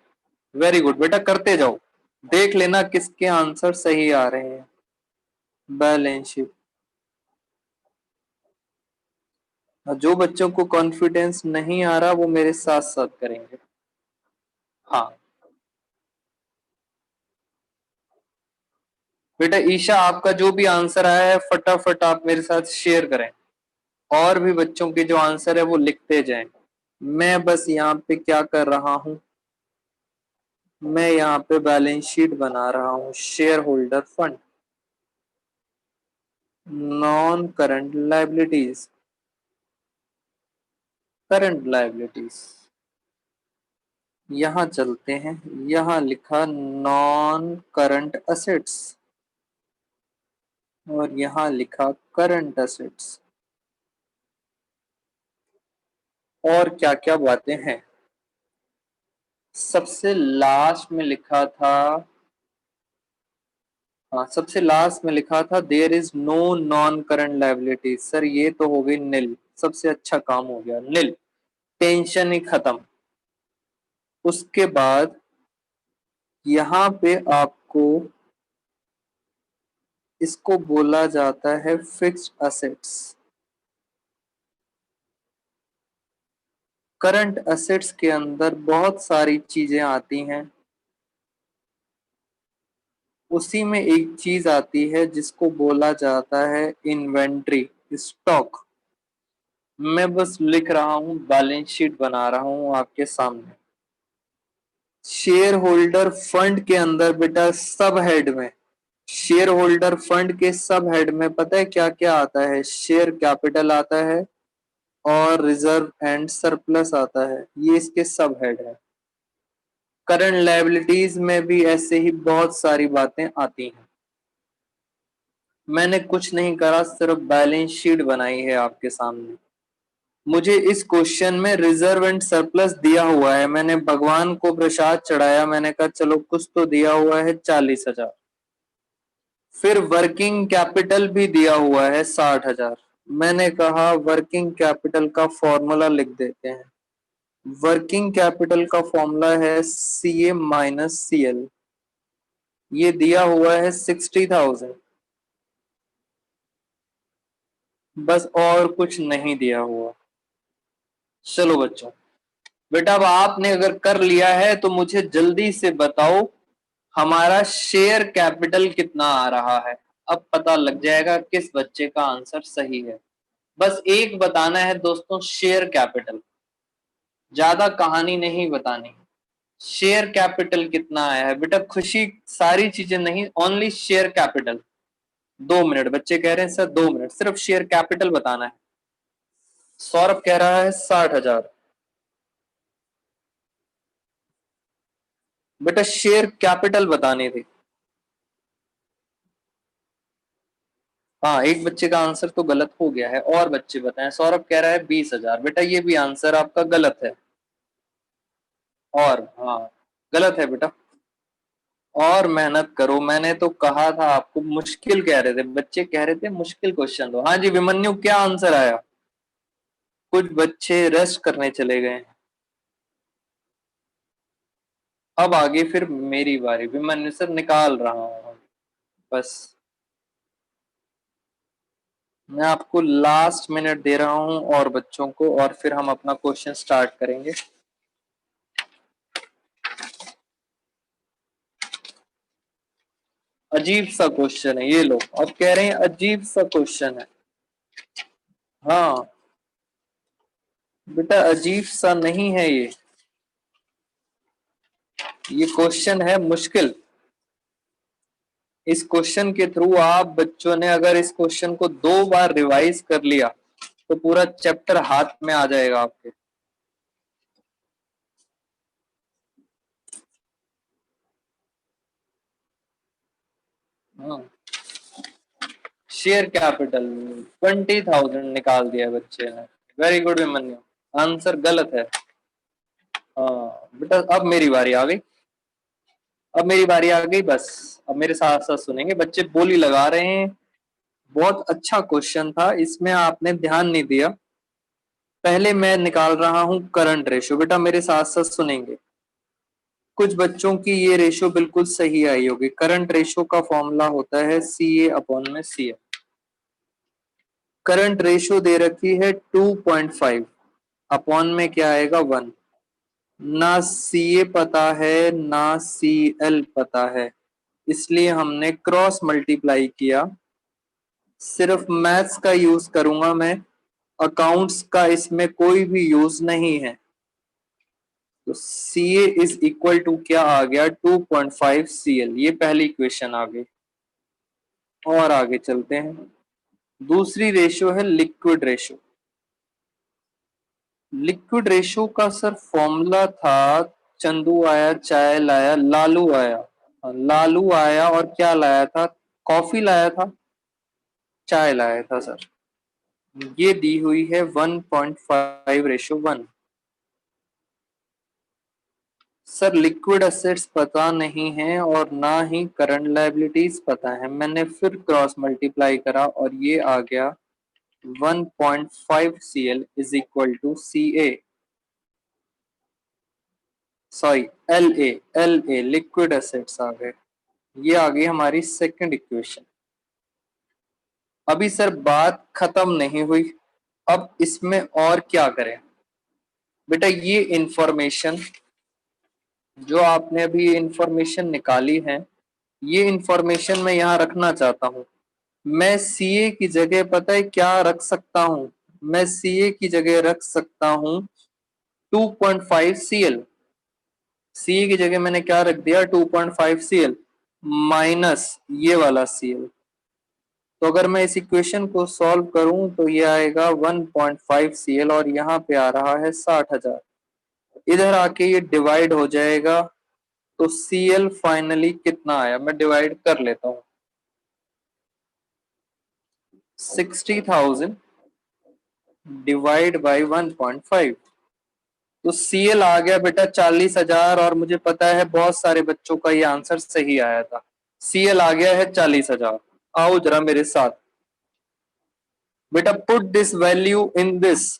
वेरी गुड बेटा करते जाओ, देख लेना किसके आंसर सही आ रहे हैं। बैलेंस शीट, जो बच्चों को कॉन्फिडेंस नहीं आ रहा वो मेरे साथ साथ करेंगे। हाँ बेटा ईशा, आपका जो भी आंसर आया है फटाफट आप मेरे साथ शेयर करें, और भी बच्चों के जो आंसर है वो लिखते जाएं। मैं बस यहाँ पे क्या कर रहा हूँ, मैं यहाँ पे बैलेंस शीट बना रहा हूँ। Share holder fund, non current liabilities, current liabilities, यहां चलते हैं। यहां लिखा नॉन करंट असेट्स, और यहां लिखा करंट असेट्स। और क्या क्या बातें हैं, सबसे लास्ट में लिखा था, हाँ सबसे लास्ट में लिखा था there is no non current liability. Sir ये तो हो गई नील, सबसे अच्छा काम हो गया, नील, टेंशन ही खत्म। उसके बाद यहाँ पे आपको इसको बोला जाता है फिक्स्ड असेट्स। करंट असेट्स के अंदर बहुत सारी चीजें आती हैं, उसी में एक चीज आती है जिसको बोला जाता है इन्वेंट्री, स्टॉक। मैं बस लिख रहा हूं, बैलेंस शीट बना रहा हूं आपके सामने। शेयर होल्डर फंड के अंदर बेटा सब हेड में, शेयर होल्डर फंड के सब हेड में पता है क्या क्या आता है, शेयर कैपिटल आता है और रिजर्व एंड सरप्लस आता है, ये इसके सब हेड है। करंट लायबिलिटीज में भी ऐसे ही बहुत सारी बातें आती हैं। मैंने कुछ नहीं करा, सिर्फ बैलेंस शीट बनाई है आपके सामने। मुझे इस क्वेश्चन में रिजर्व एंड सरप्लस दिया हुआ है, मैंने भगवान को प्रसाद चढ़ाया, मैंने कहा चलो कुछ तो दिया हुआ है 40,000। फिर वर्किंग कैपिटल भी दिया हुआ है 60,000। मैंने कहा वर्किंग कैपिटल का फॉर्मूला लिख देते हैं। वर्किंग कैपिटल का फॉर्मूला है CA माइनस CL। ये दिया हुआ है 60,000, बस और कुछ नहीं दिया हुआ। चलो बच्चों, बेटा अब आपने अगर कर लिया है तो मुझे जल्दी से बताओ हमारा शेयर कैपिटल कितना आ रहा है। अब पता लग जाएगा किस बच्चे का आंसर सही है। बस एक बताना है दोस्तों, शेयर कैपिटल, ज्यादा कहानी नहीं बतानी। शेयर कैपिटल कितना आया है बेटा, खुशी सारी चीजें नहीं, ओनली शेयर कैपिटल। 2 मिनट, बच्चे कह रहे हैं सर 2 मिनट, सिर्फ शेयर कैपिटल बताना है। सौरभ कह रहा है 60,000। बेटा शेयर कैपिटल बतानी थी। हाँ एक बच्चे का आंसर तो गलत हो गया है, और बच्चे बताएं। सौरभ कह रहा है 20,000। बेटा ये भी आंसर आपका गलत है, और हाँ गलत है बेटा। और मेहनत करो, मैंने तो कहा था आपको, मुश्किल कह रहे थे बच्चे, कह रहे थे मुश्किल क्वेश्चन दो। हाँ जी विमन्यु, क्या आंसर आया? कुछ बच्चे रेस्ट करने चले गए। अब आगे फिर मेरी बारी, विमन्यु सर निकाल रहा हूँ बस। मैं आपको लास्ट मिनट दे रहा हूं और बच्चों को, और फिर हम अपना क्वेश्चन स्टार्ट करेंगे। अजीब सा क्वेश्चन है ये, लो अब कह रहे हैं अजीब सा क्वेश्चन है। हाँ बेटा अजीब सा नहीं है ये क्वेश्चन है मुश्किल। इस क्वेश्चन के थ्रू आप बच्चों ने अगर इस क्वेश्चन को 2 बार रिवाइज कर लिया तो पूरा चैप्टर हाथ में आ जाएगा आपके। हाँ शेयर कैपिटल 20,000 निकाल दिया बच्चे ने। वेरी गुड विमन्यु, आंसर गलत है। हाँ बेटा अब मेरी बारी आ गई, अब मेरी बारी आ गई बस। अब मेरे साथ साथ सुनेंगे, बच्चे बोली लगा रहे हैं। बहुत अच्छा क्वेश्चन था, इसमें आपने ध्यान नहीं दिया। पहले मैं निकाल रहा हूं करंट रेशियो, बेटा मेरे साथ साथ सुनेंगे। कुछ बच्चों की ये रेशियो बिल्कुल सही आई होगी। करंट रेशियो का फॉर्मूला होता है CA अपॉन में CF। करंट रेशियो दे रखी है 2.5, अपॉन में क्या आएगा 1। ना CA पता है ना CL पता है, इसलिए हमने क्रॉस मल्टीप्लाई किया। सिर्फ मैथ्स का यूज करूंगा मैं, अकाउंट्स का इसमें कोई भी यूज नहीं है। तो CA इज इक्वल टू क्या आ गया, 2.5 CL। ये पहली इक्वेशन आ गई। और आगे चलते हैं। दूसरी रेशियो है लिक्विड रेशियो। लिक्विड रेशियो का सर फॉर्मूला था, चंदू आया, चाय लाया, लालू आया। लालू आया और क्या लाया था, कॉफी लाया था, चाय लाया था सर। ये दी हुई है 1.5:1। सर लिक्विड एसेट्स पता नहीं है और ना ही करंट लायबिलिटीज पता है। मैंने फिर क्रॉस मल्टीप्लाई करा और ये आ गया 1.5 CL is equal to CA, sorry LA liquid assets आ गए। ये आ गई हमारी सेकंड इक्वेशन। अभी सर बात खत्म नहीं हुई, अब इसमें और क्या करें। बेटा ये इंफॉर्मेशन जो आपने अभी इंफॉर्मेशन निकाली है, ये इंफॉर्मेशन मैं यहाँ रखना चाहता हूँ। मैं CA की जगह पता है क्या रख सकता हूँ, मैं CA की जगह रख सकता हूँ 2.5 CL। CA की जगह मैंने क्या रख दिया, 2.5 CL माइनस ये वाला CL। तो अगर मैं इस इक्वेशन को सॉल्व करूं तो ये आएगा 1.5 CL और यहाँ पे आ रहा है 60,000। इधर आके ये डिवाइड हो जाएगा, तो CL फाइनली कितना आया, मैं डिवाइड कर लेता हूँ। 60,000 डिवाइड बाई 1.5, तो CL आ गया बेटा 40,000। और मुझे पता है बहुत सारे बच्चों का ये आंसर सही आया था। CL आ गया है 40,000। आओ जरा मेरे साथ बेटा, put this value in this.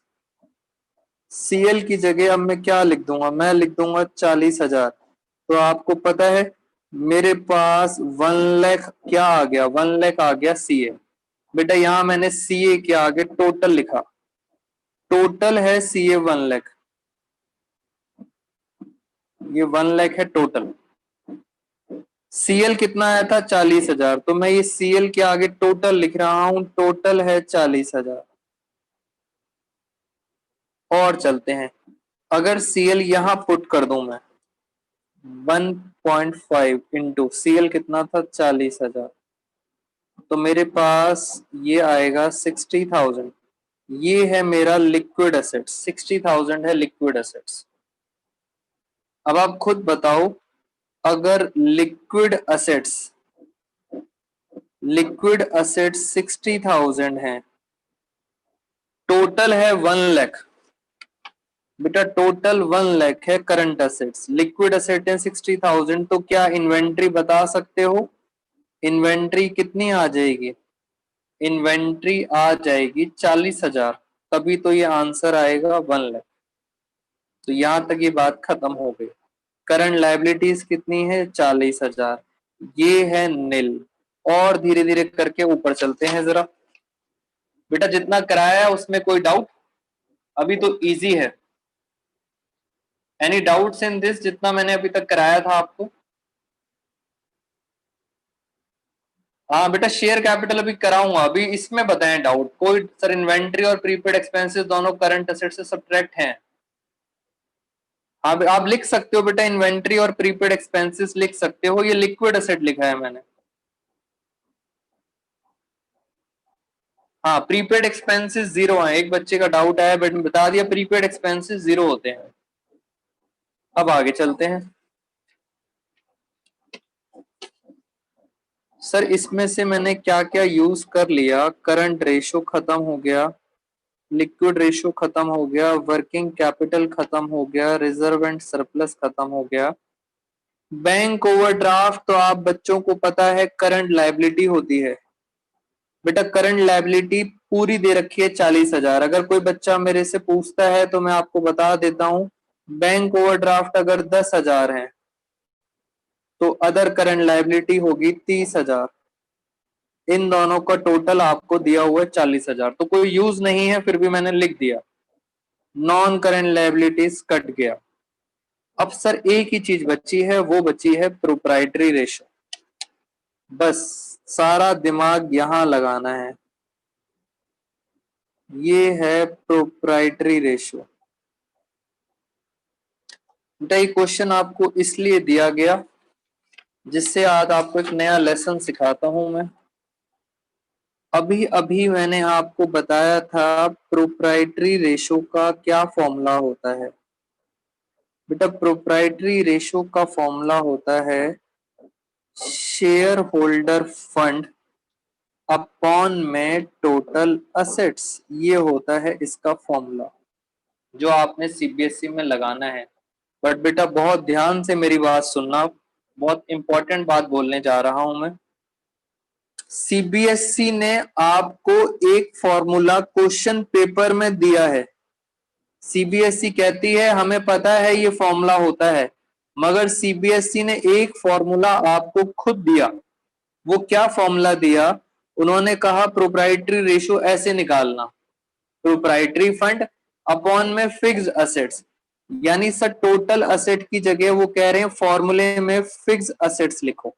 CL की जगह अब मैं क्या लिख दूंगा, मैं लिख दूंगा 40,000। तो आपको पता है मेरे पास 1 लाख क्या आ गया, 1 लाख आ गया CA। बेटा यहां मैंने CA के आगे टोटल लिखा, टोटल है CA 1 लाख, ये 1 लाख है टोटल। CL कितना आया था, 40,000। तो मैं ये CL के आगे टोटल लिख रहा हूं, टोटल है 40,000। और चलते हैं, अगर CL यहां पुट कर दूं मैं 1.5 इंटू CL कितना था, 40,000, तो मेरे पास ये आएगा 60,000। ये है मेरा लिक्विड एसेट्स, 60,000 है लिक्विड एसेट्स। अब आप खुद बताओ, अगर लिक्विड एसेट्स 60,000 है, टोटल है 1 लाख। बेटा टोटल 1 लाख है करंट एसेट्स, लिक्विड एसेट है 60,000, तो क्या इन्वेंट्री बता सकते हो, इन्वेंट्री कितनी आ जाएगी, इन्वेंट्री आ जाएगी 40,000। तभी तो ये आंसर आएगा 1 लाख। तो यहां तक ये बात खत्म हो गई। करंट लायबिलिटीज कितनी है, 40,000, ये है नील। और धीरे धीरे करके ऊपर चलते हैं जरा। बेटा जितना कराया है उसमें कोई डाउट, अभी तो इजी है। एनी डाउट्स इन दिस, जितना मैंने अभी तक कराया था आपको। हाँ बेटा शेयर कैपिटल अभी कराऊंगा, अभी इसमें बताएं डाउट कोई। सर इन्वेंट्री और प्रीपेड एक्सपेंसेस दोनों करंट एसेट से सब्ट्रैक्ट हैं। आप लिख सकते हो बेटा, इन्वेंट्री और प्रीपेड एक्सपेंसेस लिख सकते हो, ये लिक्विड एसेट लिखा है मैंने। हाँ प्रीपेड एक्सपेंसेस जीरो है, एक बच्चे का डाउट आया बट बता दिया, प्रीपेड एक्सपेंसेस जीरो होते हैं। अब आगे चलते हैं। सर इसमें से मैंने क्या क्या यूज कर लिया, करंट रेशो खत्म हो गया, लिक्विड रेशो खत्म हो गया, वर्किंग कैपिटल खत्म हो गया, रिजर्व एंड सरप्लस खत्म हो गया। बैंक ओवरड्राफ्ट तो आप बच्चों को पता है करंट लायबिलिटी होती है। बेटा करंट लायबिलिटी पूरी दे रखी है 40,000। अगर कोई बच्चा मेरे से पूछता है तो मैं आपको बता देता हूं, बैंक ओवरड्राफ्ट अगर 10,000 है तो अदर करंट लायबिलिटी होगी 30,000। इन दोनों का टोटल आपको दिया हुआ है 40,000। तो कोई यूज नहीं है फिर भी मैंने लिख दिया, नॉन करंट लायबिलिटीज कट गया। अब सर एक ही चीज बची है, वो बची है प्रोप्राइटरी रेशो। बस सारा दिमाग यहां लगाना है। ये है प्रोप्राइटरी रेशियो। बेटा ये क्वेश्चन आपको इसलिए दिया गया जिससे आज आपको एक नया लेसन सिखाता हूं मैं। अभी अभी मैंने आपको बताया था प्रोप्राइटरी रेशो का क्या फॉर्मूला होता है। बेटा प्रोप्राइटरी रेशो का फॉर्मूला होता है शेयर होल्डर फंड अपॉन में टोटल असेट्स। ये होता है इसका फॉर्मूला जो आपने सीबीएसई में लगाना है। बट बेटा बहुत ध्यान से मेरी बात सुनना, बहुत इंपॉर्टेंट बात बोलने जा रहा हूं मैं। सीबीएसई ने आपको एक फॉर्मूला क्वेश्चन पेपर में दिया है। सीबीएसई कहती है हमें पता है ये फॉर्मूला होता है, मगर सीबीएसई ने एक फॉर्मूला आपको खुद दिया। वो क्या फॉर्मूला दिया? उन्होंने कहा प्रोप्राइटरी रेशियो ऐसे निकालना, प्रोप्राइटरी फंड अपॉन में फिक्स्ड असेट्स। यानी सर टोटल असेट की जगह वो कह रहे हैं फॉर्मूले में फिक्स्ड असेट्स लिखो।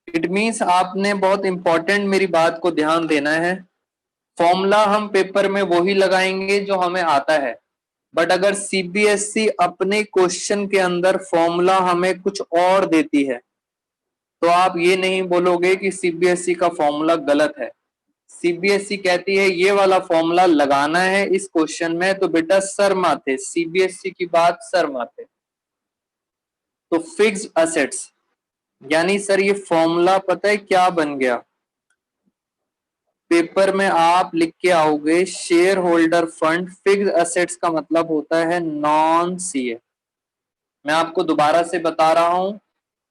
इट मीन्स आपने बहुत इंपॉर्टेंट मेरी बात को ध्यान देना है। फॉर्मूला हम पेपर में वही लगाएंगे जो हमें आता है, बट अगर सीबीएसई अपने क्वेश्चन के अंदर फॉर्मूला हमें कुछ और देती है तो आप ये नहीं बोलोगे कि सीबीएसई का फॉर्मूला गलत है। सीबीएसई कहती है ये वाला फॉर्मूला लगाना है इस क्वेश्चन में, तो बेटा सर माथे, सीबीएसई की बात सर माथे। तो फिक्स्ड असेट्स यानी सर ये फॉर्मूला पता है क्या बन गया? पेपर में आप लिख के आओगे share holder fund fixed assets का मतलब होता है नॉन सीए। मैं आपको दोबारा से बता रहा हूं,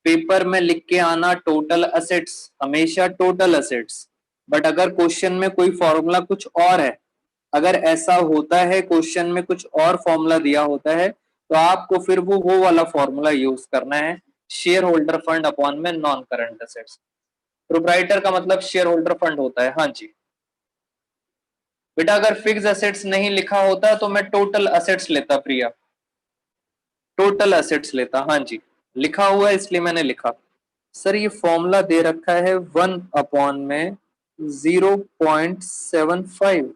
पेपर में लिख के आना टोटल असेट्स, हमेशा टोटल असेट्स। बट अगर क्वेश्चन में कोई फॉर्मूला कुछ और है, अगर ऐसा होता है क्वेश्चन में कुछ और फॉर्मूला दिया होता है, तो आपको फिर वो वाला फॉर्मूला यूज करना है, शेयर होल्डर फंड अपॉन में नॉन करंट असेट्स। प्रोप्राइटर का मतलब शेयर होल्डर फंड होता है। हाँ जी बेटा, अगर फिक्स असेट्स नहीं लिखा होता तो मैं टोटल असेट्स लेता प्रिया, टोटल असेट्स लेता। हाँ जी लिखा हुआ है इसलिए मैंने लिखा। सर ये फॉर्मूला दे रखा है 1 में 0.75,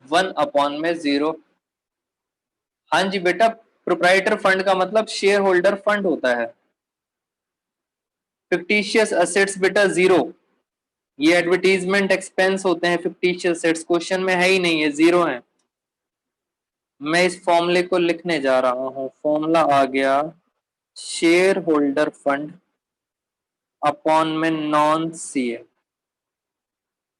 1 में 0। हाँ जी बेटा, प्रोप्राइटर फंड का मतलब शेयर होल्डर फंड होता है। फिक्टिशियस असेट्स बेटा 0, ये एडवर्टीजमेंट एक्सपेंस होते हैं। फिक्टिशियस असेट्स क्वेश्चन में है ही नहीं है, 0 है। मैं इस फॉर्मूले को लिखने जा रहा हूं। फॉर्मूला आ गया शेयर होल्डर फंड अपॉन में non CA.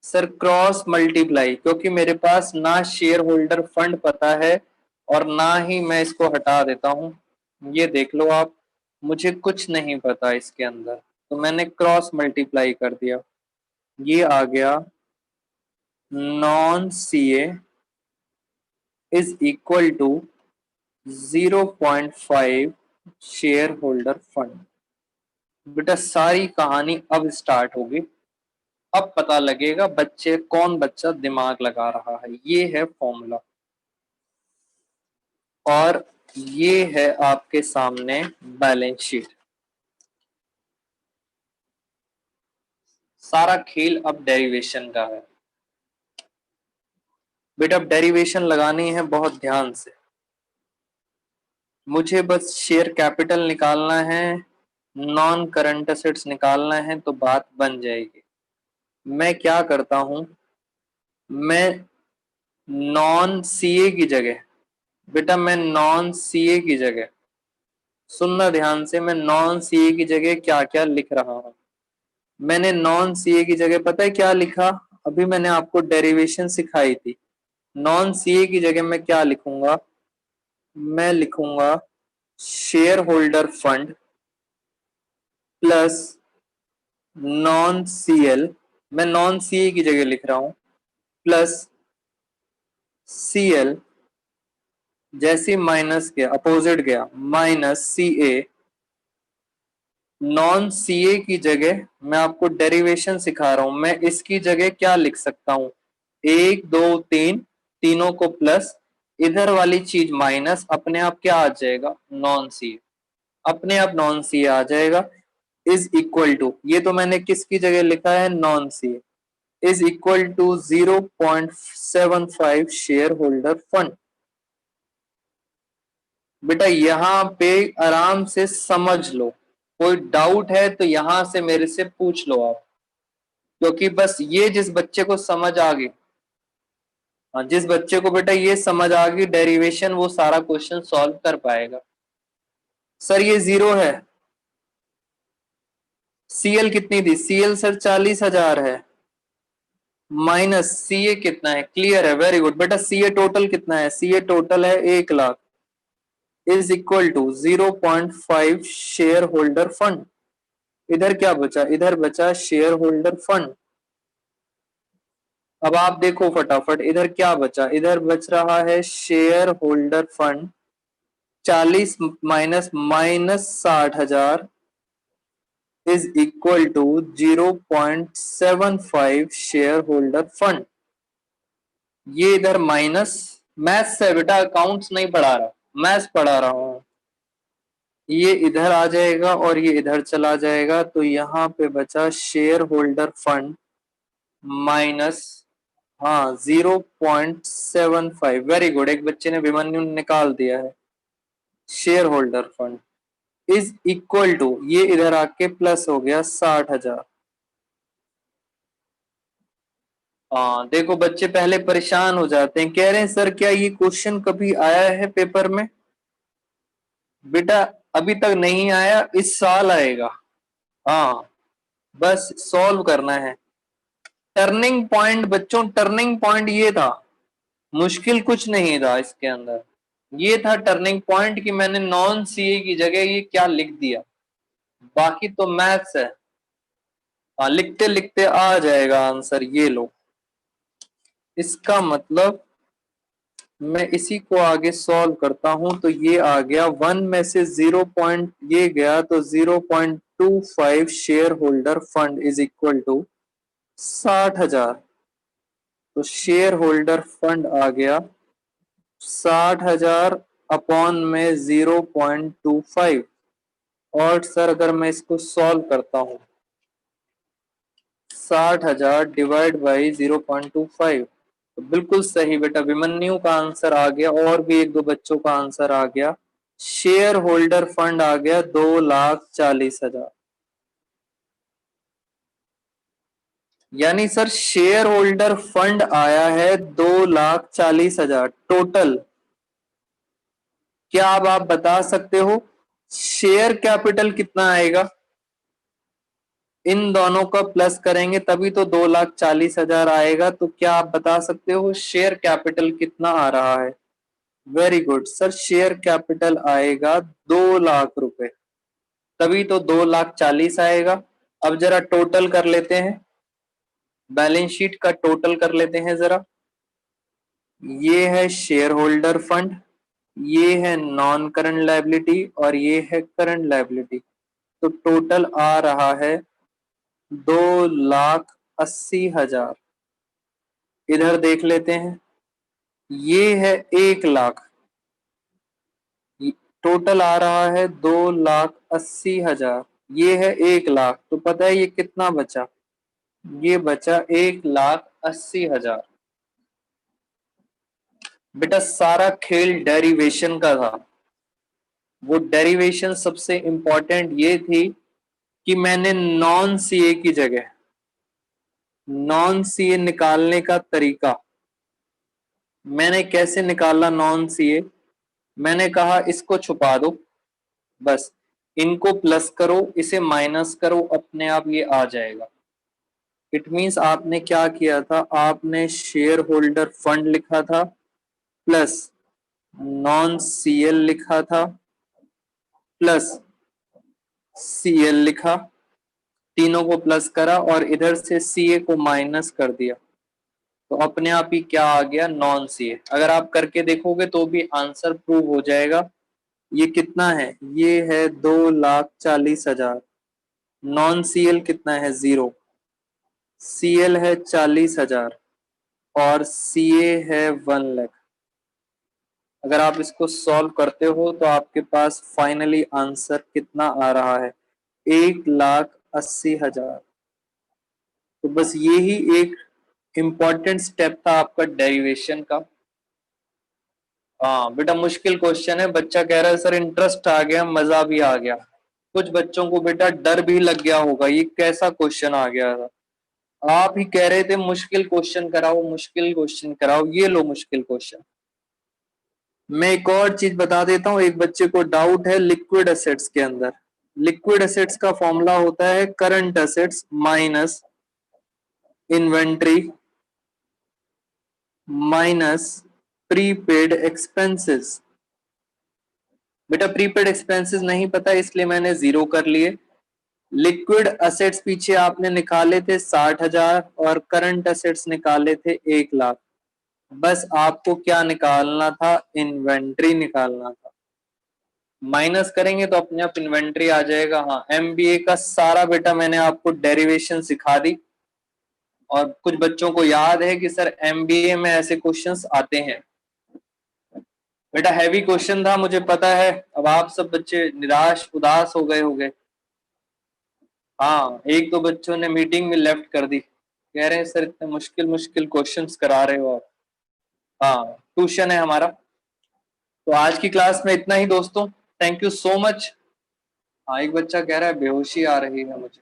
Sir cross multiply, क्योंकि मेरे पास ना शेयर होल्डर फंड पता है और ना ही मैं इसको हटा देता हूं। ये देख लो आप, मुझे कुछ नहीं पता इसके अंदर, तो मैंने क्रॉस मल्टीप्लाई कर दिया। ये आ गया non CA is equal to 0.5 share holder fund. बेटा सारी कहानी अब स्टार्ट होगी, अब पता लगेगा बच्चे कौन बच्चा दिमाग लगा रहा है। ये है फॉर्मूला और ये है आपके सामने बैलेंस शीट। सारा खेल अब डेरिवेशन का है। बेटा अब डेरिवेशन लगानी है बहुत ध्यान से। मुझे बस शेयर कैपिटल निकालना है, नॉन करंट एसेट्स निकालना है, तो बात बन जाएगी। मैं क्या करता हूं, मैं नॉन सीए की जगह, बेटा मैं नॉन सीए की जगह, सुनना ध्यान से, मैं नॉन सीए की जगह क्या क्या लिख रहा हूं। मैंने नॉन सीए की जगह पता है क्या लिखा? अभी मैंने आपको डेरिवेशन सिखाई थी। नॉन सीए की जगह मैं क्या लिखूंगा? मैं लिखूंगा share holder fund plus non CL, मैं नॉन सीए की जगह लिख रहा हूं, प्लस सीएल, जैसे माइनस गया अपोजिट गया माइनस सीए। नॉन सीए की जगह मैं आपको डेरिवेशन सिखा रहा हूं, मैं इसकी जगह क्या लिख सकता हूं? 1 2 3, तीनों को प्लस, इधर वाली चीज माइनस, अपने आप क्या आ जाएगा? Non CA. अपने आप नॉन सी आ जाएगा, इज इक्वल टू, ये तो मैंने किसकी जगह लिखा है, non C, is equal to 0.75 share holder fund. बेटा यहाँ पे आराम से समझ लो, कोई डाउट है तो यहां से मेरे से पूछ लो आप, क्योंकि बस ये जिस बच्चे को समझ आ गई, जिस बच्चे को बेटा ये समझ आ गई डेरिवेशन, वो सारा क्वेश्चन सॉल्व कर पाएगा। सर ये 0 है, सीएल कितनी थी, सीएल सर 40,000 है, माइनस सीए कितना है, क्लियर है, वेरी गुड बेटा। सीए टोटल कितना है, सीए टोटल है 1,00,000, is equal to 0.5 share holder fund. इधर क्या बचा, इधर बचा शेयर होल्डर फंड। अब आप देखो फटाफट इधर क्या बचा, इधर बच रहा है share holder fund 40 minus minus 60,000 is equal to 0.75 share holder fund. ये इधर माइनस, मैथ्स है बेटा, अकाउंट्स नहीं पढ़ा रहा, मैथ्स पढ़ा रहा हूं। ये इधर आ जाएगा और ये इधर चला जाएगा, तो यहाँ पे बचा शेयर होल्डर फंड माइनस, हाँ 0.75, वेरी गुड, एक बच्चे ने अभिमन्यु ने निकाल दिया है। Share holder fund is equal to, ये इधर आके प्लस हो गया 60,000। हाँ देखो बच्चे पहले परेशान हो जाते हैं, कह रहे हैं सर क्या ये क्वेश्चन कभी आया है पेपर में। बेटा अभी तक नहीं आया, इस साल आएगा। हाँ बस सॉल्व करना है। टर्निंग पॉइंट बच्चों, टर्निंग पॉइंट ये था, मुश्किल कुछ नहीं था इसके अंदर, ये था टर्निंग पॉइंट कि मैंने नॉन सीए की जगह ये क्या लिख दिया, बाकी तो मैथ्स है। हाँ लिखते लिखते आ जाएगा आंसर, ये लो। इसका मतलब मैं इसी को आगे सॉल्व करता हूं, तो ये आ गया 1 में से 0 पॉइंट ये गया, तो 0.25 share holder fund is equal to 60,000। तो शेयर होल्डर फंड आ गया 60,000 अपॉन में 0.25। और सर अगर मैं इसको सॉल्व करता हूं, 60,000 डिवाइड बाई 0.25, तो बिल्कुल सही बेटा, अभिमन्यु का आंसर आ गया, और भी एक दो बच्चों का आंसर आ गया। शेयर होल्डर फंड आ गया 2,40,000। यानी सर शेयर होल्डर फंड आया है 2,40,000 टोटल। क्या अब आप बता सकते हो शेयर कैपिटल कितना आएगा, इन दोनों का प्लस करेंगे तभी तो 2,40,000 आएगा, तो क्या आप बता सकते हो शेयर कैपिटल कितना आ रहा है। Very good sir, share capital आएगा 2,00,000 रुपए, तभी तो 2,40,000 आएगा। अब जरा टोटल कर लेते हैं, बैलेंस शीट का टोटल कर लेते हैं जरा। ये है शेयर होल्डर फंड, ये है नॉन करंट लायबिलिटी, और ये है करंट लायबिलिटी। तो टोटल आ रहा है 2,80,000। इधर देख लेते हैं, ये है 1,00,000, टोटल आ रहा है 2,80,000। ये है 1,00,000, तो पता है ये कितना बचा, ये बचा 1,80,000। बेटा सारा खेल डेरिवेशन का था, वो डेरिवेशन सबसे इंपॉर्टेंट ये थी कि मैंने नॉन सीए की जगह, नॉन सीए निकालने का तरीका मैंने कैसे निकाला, नॉन सीए मैंने कहा इसको छुपा दो, बस इनको प्लस करो, इसे माइनस करो, अपने आप ये आ जाएगा। इट मींस आपने क्या किया था, आपने शेयर होल्डर फंड लिखा था प्लस नॉन सीएल लिखा था प्लस सीएल लिखा, तीनों को प्लस करा और इधर से सीए को माइनस कर दिया, तो अपने आप ही क्या आ गया, नॉन सीए। अगर आप करके देखोगे तो भी आंसर प्रूव हो जाएगा। ये कितना है, ये है 2,40,000, नॉन सीएल कितना है 0, सीएल है 40,000 और सीए है 1,00,000। अगर आप इसको सॉल्व करते हो तो आपके पास फाइनली आंसर कितना आ रहा है, 1,80,000। तो बस ये ही एक इम्पॉर्टेंट स्टेप था आपका डेरिवेशन का। हाँ बेटा, मुश्किल क्वेश्चन है। बच्चा कह रहा है सर इंटरेस्ट आ गया, मजा भी आ गया। कुछ बच्चों को बेटा डर भी लग गया होगा, ये कैसा क्वेश्चन आ गया था। आप ही कह रहे थे मुश्किल क्वेश्चन कराओ, मुश्किल क्वेश्चन कराओ, ये लो मुश्किल क्वेश्चन। मैं एक और चीज बता देता हूँ, एक बच्चे को डाउट है लिक्विड एसेट्स के अंदर। लिक्विड एसेट्स का फॉर्मूला होता है current assets minus inventory minus prepaid expenses. बेटा प्रीपेड एक्सपेंसेस नहीं पता, इसलिए मैंने जीरो कर लिए। लिक्विड एसेट्स पीछे आपने निकाले थे 60,000 और करंट एसेट्स निकाले थे 1,00,000। बस आपको क्या निकालना था, इन्वेंट्री निकालना था। माइनस करेंगे तो अपने आप इन्वेंट्री आ जाएगा। हाँ, एमबीए का सारा बेटा मैंने आपको डेरिवेशन सिखा दी, और कुछ बच्चों को याद है कि सर एमबीए में ऐसे क्वेश्चंस आते हैं। बेटा हैवी क्वेश्चन था, मुझे पता है। अब आप सब बच्चे निराश उदास हो गए होंगे। हाँ, एक दो बच्चों ने मीटिंग में लेफ्ट कर दी, कह रहे हैं सर इतने मुश्किल मुश्किल क्वेश्चंस करा रहे हो आप। हाँ, ट्यूशन है हमारा। तो आज की क्लास में इतना ही दोस्तों, थैंक यू सो मच। हाँ, एक बच्चा कह रहा है बेहोशी आ रही है मुझे।